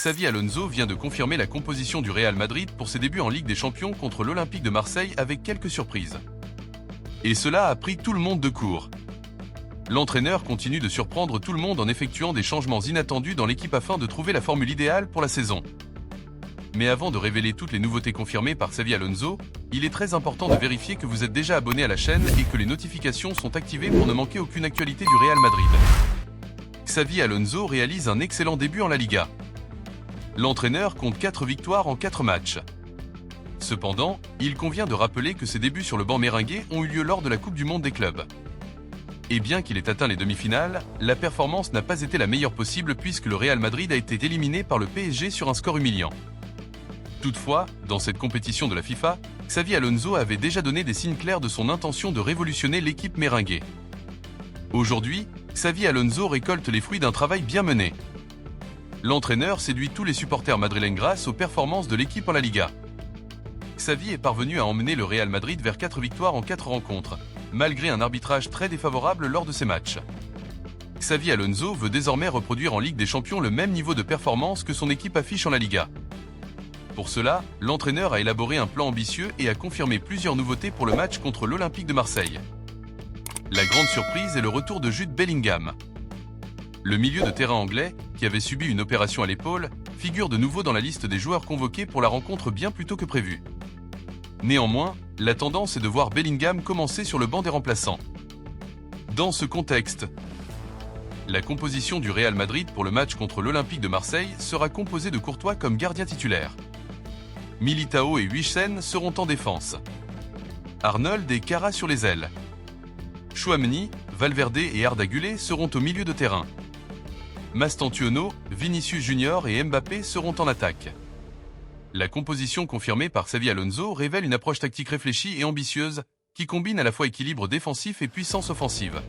Xavi Alonso vient de confirmer la composition du Real Madrid pour ses débuts en Ligue des Champions contre l'Olympique de Marseille avec quelques surprises. Et cela a pris tout le monde de court. L'entraîneur continue de surprendre tout le monde en effectuant des changements inattendus dans l'équipe afin de trouver la formule idéale pour la saison. Mais avant de révéler toutes les nouveautés confirmées par Xavi Alonso, il est très important de vérifier que vous êtes déjà abonné à la chaîne et que les notifications sont activées pour ne manquer aucune actualité du Real Madrid. Xavi Alonso réalise un excellent début en La Liga. L'entraîneur compte 4 victoires en 4 matchs. Cependant, il convient de rappeler que ses débuts sur le banc merengue ont eu lieu lors de la Coupe du Monde des clubs. Et bien qu'il ait atteint les demi-finales, la performance n'a pas été la meilleure possible puisque le Real Madrid a été éliminé par le PSG sur un score humiliant. Toutefois, dans cette compétition de la FIFA, Xavi Alonso avait déjà donné des signes clairs de son intention de révolutionner l'équipe merengue. Aujourd'hui, Xavi Alonso récolte les fruits d'un travail bien mené. L'entraîneur séduit tous les supporters madrilènes grâce aux performances de l'équipe en La Liga. Xavi est parvenu à emmener le Real Madrid vers 4 victoires en 4 rencontres, malgré un arbitrage très défavorable lors de ces matchs. Xavi Alonso veut désormais reproduire en Ligue des Champions le même niveau de performance que son équipe affiche en La Liga. Pour cela, l'entraîneur a élaboré un plan ambitieux et a confirmé plusieurs nouveautés pour le match contre l'Olympique de Marseille. La grande surprise est le retour de Jude Bellingham. Le milieu de terrain anglais, qui avait subi une opération à l'épaule, figure de nouveau dans la liste des joueurs convoqués pour la rencontre bien plus tôt que prévu. Néanmoins, la tendance est de voir Bellingham commencer sur le banc des remplaçants. Dans ce contexte, la composition du Real Madrid pour le match contre l'Olympique de Marseille sera composée de Courtois comme gardien titulaire. Militao et Huijsen seront en défense. Arnold et Kara sur les ailes. Tchouaméni, Valverde et Arda Güler seront au milieu de terrain. Mastantuono, Vinicius Junior et Mbappé seront en attaque. La composition confirmée par Xavi Alonso révèle une approche tactique réfléchie et ambitieuse qui combine à la fois équilibre défensif et puissance offensive.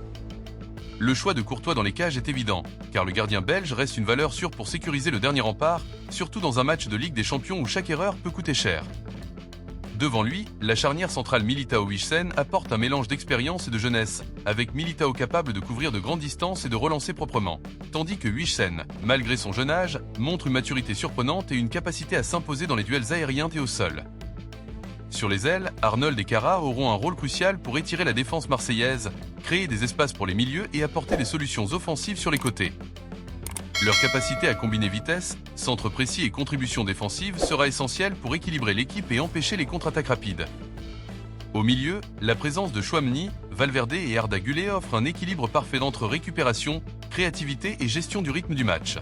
Le choix de Courtois dans les cages est évident, car le gardien belge reste une valeur sûre pour sécuriser le dernier rempart, surtout dans un match de Ligue des Champions où chaque erreur peut coûter cher. Devant lui, la charnière centrale Militao-Huijsen apporte un mélange d'expérience et de jeunesse, avec Militao capable de couvrir de grandes distances et de relancer proprement, tandis que Huijsen, malgré son jeune âge, montre une maturité surprenante et une capacité à s'imposer dans les duels aériens et au sol. Sur les ailes, Arnold et Kara auront un rôle crucial pour étirer la défense marseillaise, créer des espaces pour les milieux et apporter des solutions offensives sur les côtés. Leur capacité à combiner vitesse, centre précis et contribution défensive sera essentielle pour équilibrer l'équipe et empêcher les contre-attaques rapides. Au milieu, la présence de Tchouaméni, Valverde et Arda Güler offre un équilibre parfait entre récupération, créativité et gestion du rythme du match.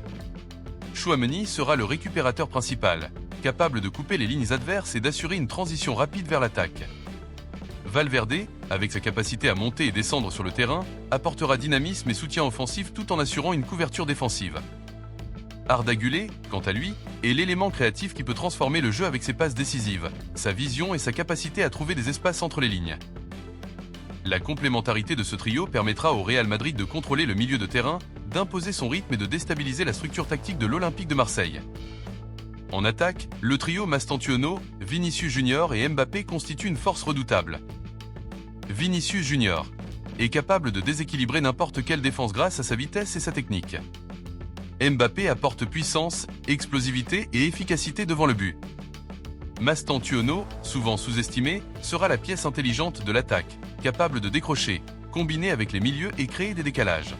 Tchouaméni sera le récupérateur principal, capable de couper les lignes adverses et d'assurer une transition rapide vers l'attaque. Valverde, avec sa capacité à monter et descendre sur le terrain, apportera dynamisme et soutien offensif tout en assurant une couverture défensive. Arda Güler, quant à lui, est l'élément créatif qui peut transformer le jeu avec ses passes décisives, sa vision et sa capacité à trouver des espaces entre les lignes. La complémentarité de ce trio permettra au Real Madrid de contrôler le milieu de terrain, d'imposer son rythme et de déstabiliser la structure tactique de l'Olympique de Marseille. En attaque, le trio Mastantuono, Vinicius Junior et Mbappé constitue une force redoutable. Vinicius Junior est capable de déséquilibrer n'importe quelle défense grâce à sa vitesse et sa technique. Mbappé apporte puissance, explosivité et efficacité devant le but. Mastantuono, souvent sous-estimé, sera la pièce intelligente de l'attaque, capable de décrocher, combiner avec les milieux et créer des décalages.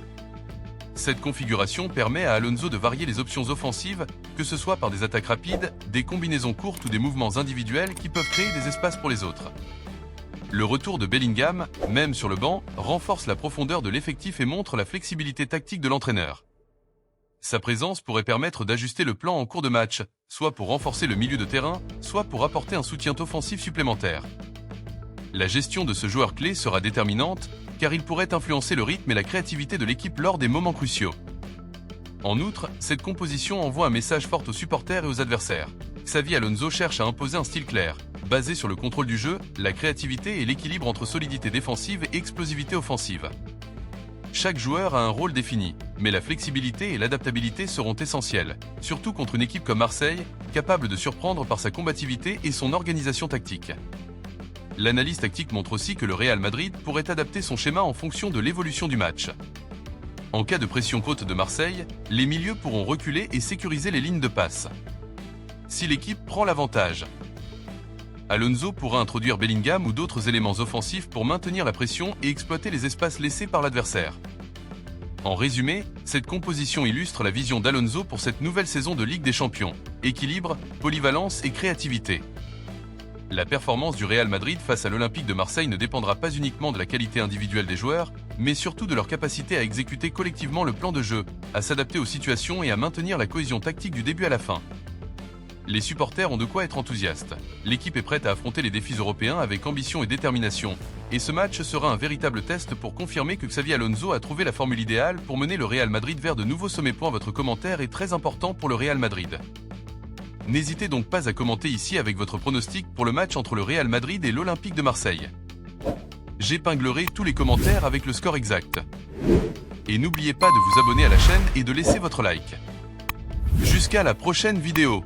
Cette configuration permet à Alonso de varier les options offensives, que ce soit par des attaques rapides, des combinaisons courtes ou des mouvements individuels qui peuvent créer des espaces pour les autres. Le retour de Bellingham, même sur le banc, renforce la profondeur de l'effectif et montre la flexibilité tactique de l'entraîneur. Sa présence pourrait permettre d'ajuster le plan en cours de match, soit pour renforcer le milieu de terrain, soit pour apporter un soutien offensif supplémentaire. La gestion de ce joueur clé sera déterminante, car il pourrait influencer le rythme et la créativité de l'équipe lors des moments cruciaux. En outre, cette composition envoie un message fort aux supporters et aux adversaires. Xavi Alonso cherche à imposer un style clair, basé sur le contrôle du jeu, la créativité et l'équilibre entre solidité défensive et explosivité offensive. Chaque joueur a un rôle défini, mais la flexibilité et l'adaptabilité seront essentielles, surtout contre une équipe comme Marseille, capable de surprendre par sa combativité et son organisation tactique. L'analyse tactique montre aussi que le Real Madrid pourrait adapter son schéma en fonction de l'évolution du match. En cas de pression haute de Marseille, les milieux pourront reculer et sécuriser les lignes de passe. Si l'équipe prend l'avantage, Alonso pourra introduire Bellingham ou d'autres éléments offensifs pour maintenir la pression et exploiter les espaces laissés par l'adversaire. En résumé, cette composition illustre la vision d'Alonso pour cette nouvelle saison de Ligue des Champions. Équilibre, polyvalence et créativité. La performance du Real Madrid face à l'Olympique de Marseille ne dépendra pas uniquement de la qualité individuelle des joueurs, mais surtout de leur capacité à exécuter collectivement le plan de jeu, à s'adapter aux situations et à maintenir la cohésion tactique du début à la fin. Les supporters ont de quoi être enthousiastes. L'équipe est prête à affronter les défis européens avec ambition et détermination. Et ce match sera un véritable test pour confirmer que Xabi Alonso a trouvé la formule idéale pour mener le Real Madrid vers de nouveaux sommets. Votre commentaire est très important pour le Real Madrid. N'hésitez donc pas à commenter ici avec votre pronostic pour le match entre le Real Madrid et l'Olympique de Marseille. J'épinglerai tous les commentaires avec le score exact. Et n'oubliez pas de vous abonner à la chaîne et de laisser votre like. Jusqu'à la prochaine vidéo.